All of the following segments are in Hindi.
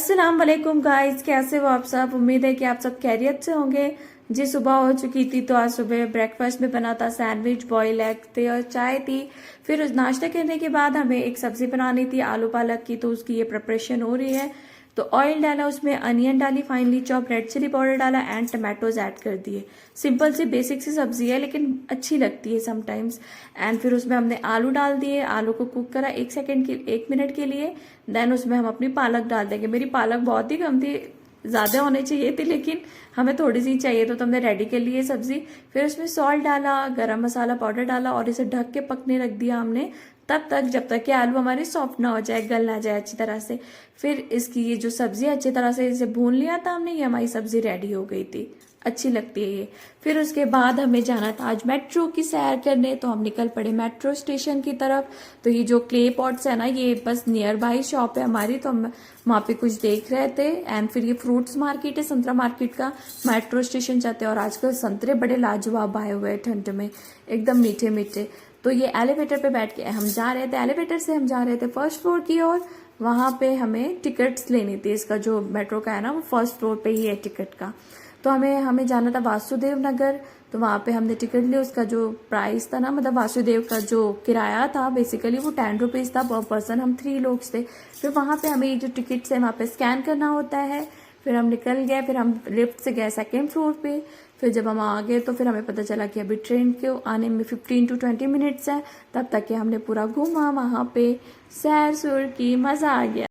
अस्सलाम वालेकुम गाइस, कैसे हो आप सब। उम्मीद है कि आप सब खैरियत से होंगे। जी सुबह हो चुकी थी तो आज सुबह ब्रेकफास्ट में बना था सैंडविच, बॉयल एग थे और चाय थी। फिर उस नाश्ता करने के बाद हमें एक सब्जी बनानी थी आलू पालक की, तो उसकी ये प्रिपरेशन हो रही है। तो ऑयल डाला, उसमें अनियन डाली finally chop, red chilli powder डाला एंड टमाटोज ऐड कर दिए। सिंपल सी बेसिक सी सब्जी है लेकिन अच्छी लगती है समटाइम्स। एंड फिर उसमें हमने आलू डाल दिए, आलू को कुक करा 1 मिनट के लिए। देन उसमें हम अपनी पालक डाल देंगे। मेरी पालक बहुत ही कम थी, ज्यादा होने चाहिए थी लेकिन हमें थोड़ी सी चाहिए तो हमने रेडी कर ली है सब्जी। फिर उसमें सॉल्ट डाला, गरम मसाला पाउडर डाला और इसे ढक के पकने रख दिया हमने तब तक जब तक कि आलू हमारे सॉफ्ट ना हो जाए, गल ना जाए अच्छी तरह से। फिर इसकी ये जो सब्जी अच्छी तरह से इसे भून लिया था हमने, ये हमारी सब्जी रेडी हो गई थी। अच्छी लगती है ये। फिर उसके बाद हमें जाना था आज मेट्रो की सैर करने, तो हम निकल पड़े मेट्रो स्टेशन की तरफ। तो ये जो क्ले पॉट्स है ना, ये बस नियर बाई शॉप है हमारी, तो हम वहां पे कुछ देख रहे थे। एंड फिर ये फ्रूट्स मार्केट है, संतरा मार्केट का मेट्रो स्टेशन जाते हैं। और आजकल संतरे बड़े लाजवाब आए हुए हैं ठंड में, एकदम मीठे मीठे। तो ये एलिवेटर पे बैठ के हम जा रहे थे, एलिवेटर से हम जा रहे थे फर्स्ट फ्लोर की ओर। वहां पे हमें टिकट्स लेनी थी, इसका जो मेट्रो का है ना वो फर्स्ट फ्लोर पे ही है टिकट का। तो हमें जाना था वासुदेव नगर। तो वहां पे हमने टिकट ली, उसका जो प्राइस था ना, मतलब वासुदेव का जो किराया था बेसिकली वो 10 रुपीज था पर पर्सन, हम 3 लोग थे। फिर वहां पे हमें ये जो टिकट्स है वहां पे स्कैन करना होता है। फिर हम निकल गए, फिर हम लिफ्ट से गए 2nd फ्लोर पे। फिर जब हम आ गए तो फिर हमें पता चला कि अभी ट्रेन के आने में 15 to 20 मिनट्स है। तब तक कि हमने पूरा घूमा वहां पे, सैर सुर की, मजा आ गया।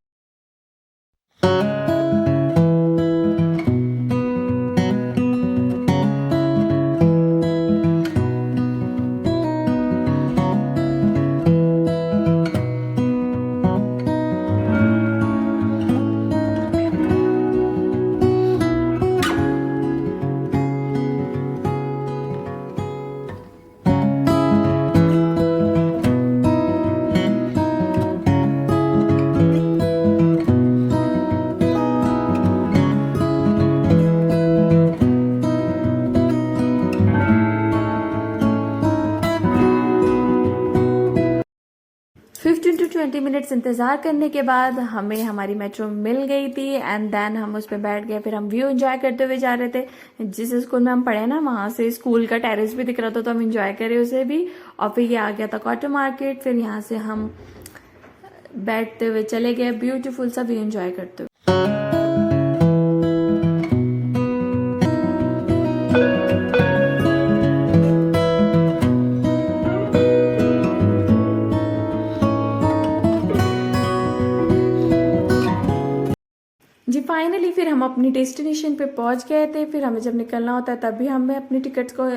15 to 20 मिनट्स इंतजार करने के बाद हमें हमारी मेट्रो मिल गई थी। एंड देन हम उस पर बैठ गए। फिर हम व्यू एंजॉय करते हुए जा रहे थे। जिस स्कूल में हम पढ़े ना, वहां से स्कूल का टेरेस भी दिख रहा था, तो हम एंजॉय करे उसे भी। और फिर ये आ गया था कॉटन मार्केट। फिर यहाँ से हम बैठते हुए चले गए, ब्यूटीफुल सा व्यू एंजॉय करते हुए। जी फाइनली फिर हम अपनी डेस्टिनेशन पे पहुंच गए थे। फिर हमें जब निकलना होता है तभी हमें अपनी टिकट्स को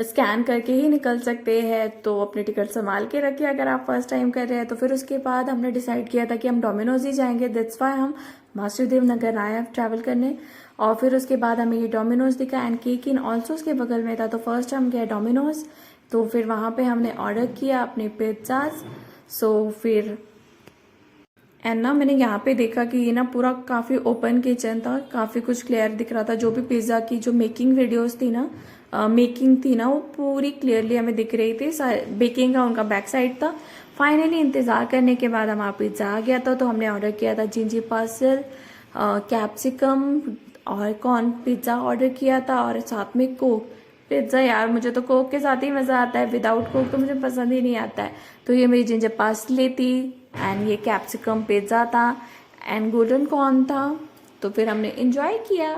स्कैन करके ही निकल सकते हैं, तो अपनी टिकट संभाल के रखिए अगर आप फर्स्ट टाइम कर रहे हैं। तो फिर उसके बाद हमने डिसाइड किया था कि हम डोमिनोज ही जाएंगे, दैट्स वाई हम वासुदेव नगर आए ट्रैवल करने। और फिर उसके बाद हमें ये डोमिनोज दिखा एंड केक इन ऑल्सो उसके बगल में था, तो फर्स्ट हम गए डोमिनोज। तो फिर वहां पे हमने ऑर्डर किया अपने पिज्जाज। सो फिर एंड ना मैंने यहाँ पे देखा कि ये ना पूरा काफी ओपन किचन था, काफी कुछ क्लियर दिख रहा था। जो भी पिज्जा की जो मेकिंग वीडियोस थी ना, मेकिंग थी ना, वो पूरी क्लियरली हमें दिख रही थी। बेकिंग का उनका बैक साइड था। फाइनली इंतजार करने के बाद हमारा पिज्जा आ गया था। तो हमने ऑर्डर किया था जिंजर पार्सल, कैप्सिकम और कॉर्न पिज्जा ऑर्डर किया था, और साथ में कोक। पिज्जा यार मुझे तो कोक के साथ ही मजा आता है, विदाउट कोक तो मुझे पसंद ही नहीं आता है। तो ये मेरी जिंजर पार्सले थी एंड ये कैप्सिकम पिज्जा था एंड गोल्डन कॉर्न था। तो फिर हमने इंजॉय किया।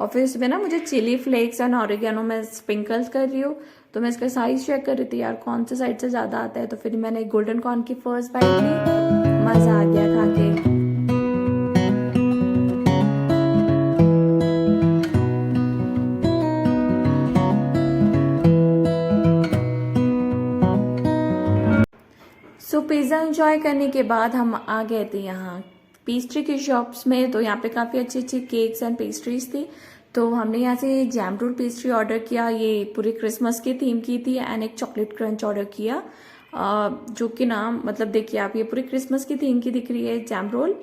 और फिर इसमें ना मुझे चिली फ्लेक्स एंड ऑरिगेनो में स्प्रिंकल्स कर रही हूँ, तो मैं इसका साइज चेक कर रही थी यार कौन से साइड से ज्यादा आता है। तो फिर मैंने गोल्डन कॉर्न की फर्स्ट बाइट ली, मजा आ गया खा के। सो पिज्जा एंजॉय करने के बाद हम आ गए थे यहाँ पेस्ट्री की शॉप्स में। तो यहाँ पे काफी अच्छी अच्छी केक्स एंड पेस्ट्रीज थी। तो हमने यहाँ से जैम रूट पेस्ट्री ऑर्डर किया, ये पूरी क्रिसमस की थीम की थी। एंड एक चॉकलेट क्रंच ऑर्डर किया, जो कि ना मतलब देखिए आप, ये पूरी क्रिसमस की थीम की दिख रही है जैम रोल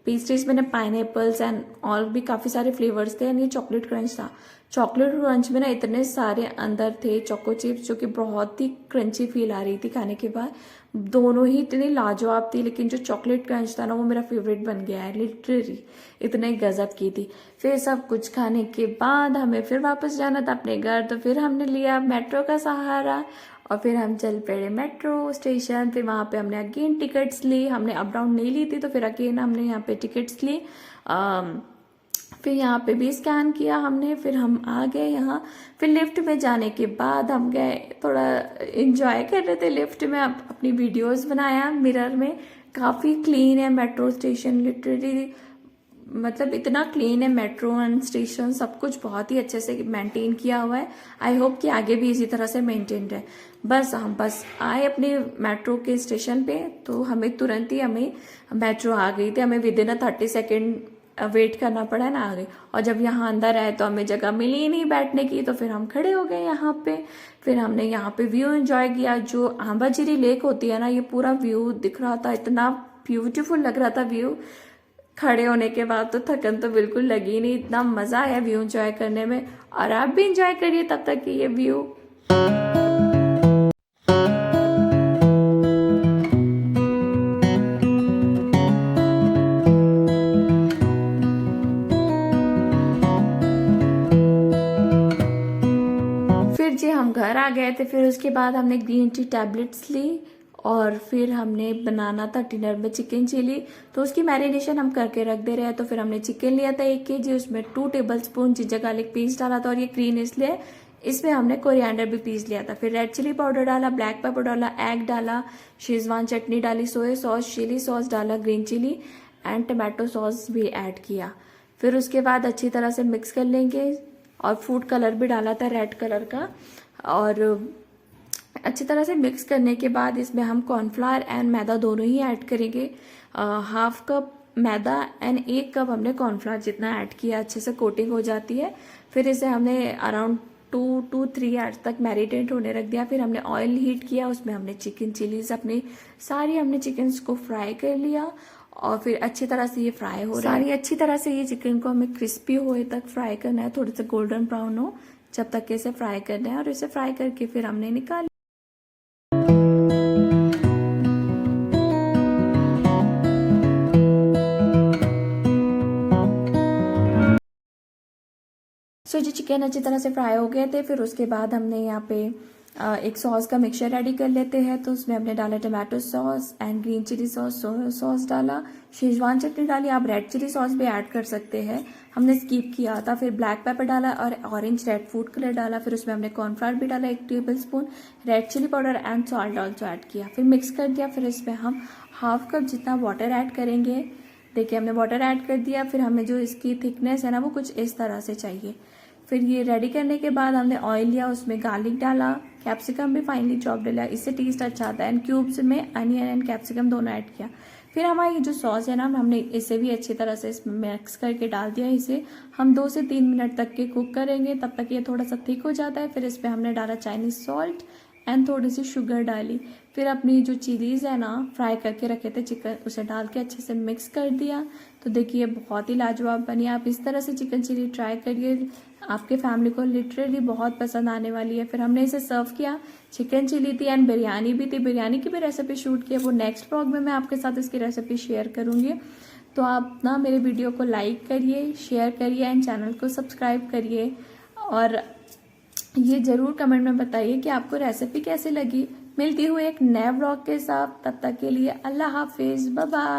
पेस्ट्रीज मैंने पाइनएप्पल्स एंड और भी काफ़ी सारे फ्लेवर्स थे एंड ये चॉकलेट क्रंच था। चॉकलेट क्रंच में ना इतने सारे अंदर थे चोको चिप्स जो कि बहुत ही क्रंची फील आ रही थी खाने के बाद। दोनों ही इतनी लाजवाब थी, लेकिन जो चॉकलेट क्रंच था ना वो मेरा फेवरेट बन गया है लिटरली, इतने गजब की थी। फिर सब कुछ खाने के बाद हमें फिर वापस जाना था अपने घर, तो फिर हमने लिया मेट्रो का सहारा और फिर हम चल पड़े मेट्रो स्टेशन। फिर वहाँ पे हमने अगेन टिकट्स ली, हमने अप डाउन नहीं ली थी तो फिर अगेन हमने यहाँ पे टिकट्स ली। फिर यहाँ पे भी स्कैन किया हमने, फिर हम आ गए यहाँ। फिर लिफ्ट में जाने के बाद हम गए, थोड़ा इंजॉय कर रहे थे लिफ्ट में, अपनी वीडियोस बनाया मिरर में। काफ़ी क्लीन है मेट्रो स्टेशन, लिटरली मतलब इतना क्लीन है मेट्रो एंड स्टेशन, सब कुछ बहुत ही अच्छे से मेंटेन किया हुआ है। आई होप कि आगे भी इसी तरह से मेंटेन्ड है। हम बस आए अपने मेट्रो के स्टेशन पे तो हमें तुरंत ही हमें मेट्रो आ गई थी। हमें विदिन 30 सेकेंड वेट करना पड़ा ना, आ गई। और जब यहाँ अंदर आए तो हमें जगह मिली ही नहीं बैठने की, तो फिर हम खड़े हो गए यहाँ पे। फिर हमने यहाँ पे व्यू एंजॉय किया। जो आंबाझिरी लेक होती है ना, ये पूरा व्यू दिख रहा था, इतना ब्यूटीफुल लग रहा था व्यू। खड़े होने के बाद तो थकन तो बिल्कुल लगी नहीं, इतना मजा आया व्यू एंजॉय करने में। और आप भी एंजॉय करिए तब तक कि ये व्यू। फिर जी हम घर आ गए थे। फिर उसके बाद हमने ग्रीन टी टैबलेट्स ली और फिर हमने बनाना था डिनर में चिकन चिली, तो उसकी मैरिनेशन हम करके रख दे रहे हैं। तो फिर हमने चिकन लिया था 1 kg, उसमें 2 टेबलस्पून जिंजर गार्लिक पेस्ट डाला था। और ये ग्रीन इसलिए, इसमें हमने कोरिएंडर भी पीस लिया था। फिर रेड चिली पाउडर डाला, ब्लैक पेपर डाला, एग डाला, शेजवान चटनी डाली, सोया सॉस, चिली सॉस डाला, green chilli and tomato sauce भी ऐड किया। फिर उसके बाद अच्छी तरह से मिक्स कर लेंगे। और फूड कलर भी डाला था रेड कलर का। और अच्छी तरह से मिक्स करने के बाद इसमें हम कॉर्नफ्लावर एंड मैदा दोनों ही ऐड करेंगे। 1/2 कप मैदा एंड 1 कप हमने कॉर्नफ्लावर जितना ऐड किया, अच्छे से कोटिंग हो जाती है। फिर इसे हमने अराउंड 2 to 3 आवर्स तक मैरिनेट होने रख दिया। फिर हमने ऑयल हीट किया, उसमें हमने चिकन चिलीज अपनी सारी हमने चिकन्स को फ्राई कर लिया। और फिर अच्छी तरह से ये फ्राई हो रहा है, सारी अच्छी तरह से ये चिकन को हमें क्रिस्पी होए तक फ्राई करना है, थोड़े से गोल्डन ब्राउन हो जब तक इसे फ्राई करना है। और इसे फ्राई करके फिर हमने निकाल। सो जी चिकन अच्छी तरह से फ्राई हो गए थे। फिर उसके बाद हमने यहाँ पे एक सॉस का मिक्सचर रेडी कर लेते हैं। तो उसमें हमने डाला tomato sauce and green chilli sauce, soya sauce डाला, शेजवान चटनी डाली। आप रेड चिली सॉस भी ऐड कर सकते हैं, हमने स्किप किया था। फिर ब्लैक पेपर डाला और ऑरेंज रेड फूड कलर डाला। फिर उसमें हमने कॉर्नफ्लावर भी डाला 1 tablespoon, red chilli powder and salt also add किया। फिर मिक्स कर दिया। फिर इसमें हम 1/2 कप जितना वाटर ऐड करेंगे। देखिए हमने वाटर ऐड कर दिया। फिर हमें जो इसकी थिकनेस है ना वो कुछ इस तरह से चाहिए। फिर ये रेडी करने के बाद हमने ऑयल लिया, उसमें गार्लिक डाला, कैप्सिकम भी फाइनली चॉप डाला, इससे टेस्ट अच्छा आता है। एंड क्यूब्स में अनियन एंड कैप्सिकम दोनों ऐड किया। फिर हमारी जो सॉस है ना, हमने इसे भी अच्छी तरह से इसमें मिक्स करके डाल दिया। इसे हम 2 से 3 मिनट तक के कुक करेंगे, तब तक ये थोड़ा सा थिक हो जाता है। फिर इस पर हमने डाला चाइनीज सॉल्ट एंड थोड़ी सी शुगर डाली। फिर अपनी जो चिलीज है ना फ्राई करके रखे थे चिकन, उसे डाल के अच्छे से मिक्स कर दिया। तो देखिए बहुत ही लाजवाब बनी। आप इस तरह से चिकन चिली ट्राई करिए, आपके फैमिली को लिटरली बहुत पसंद आने वाली है। फिर हमने इसे सर्व किया। चिकन चिली थी एंड बिरयानी भी थी, बिरयानी की भी रेसिपी शूट की है, वो नेक्स्ट व्लॉग में मैं आपके साथ इसकी रेसिपी शेयर करूंगी। तो आप ना मेरे वीडियो को लाइक करिए, शेयर करिए एंड चैनल को सब्सक्राइब करिए। और ये जरूर कमेंट में बताइए कि आपको रेसिपी कैसी लगी। मिलती हूँ एक नए व्लॉग के साथ, तब तक के लिए अल्लाह हाफिज, बाय बाय।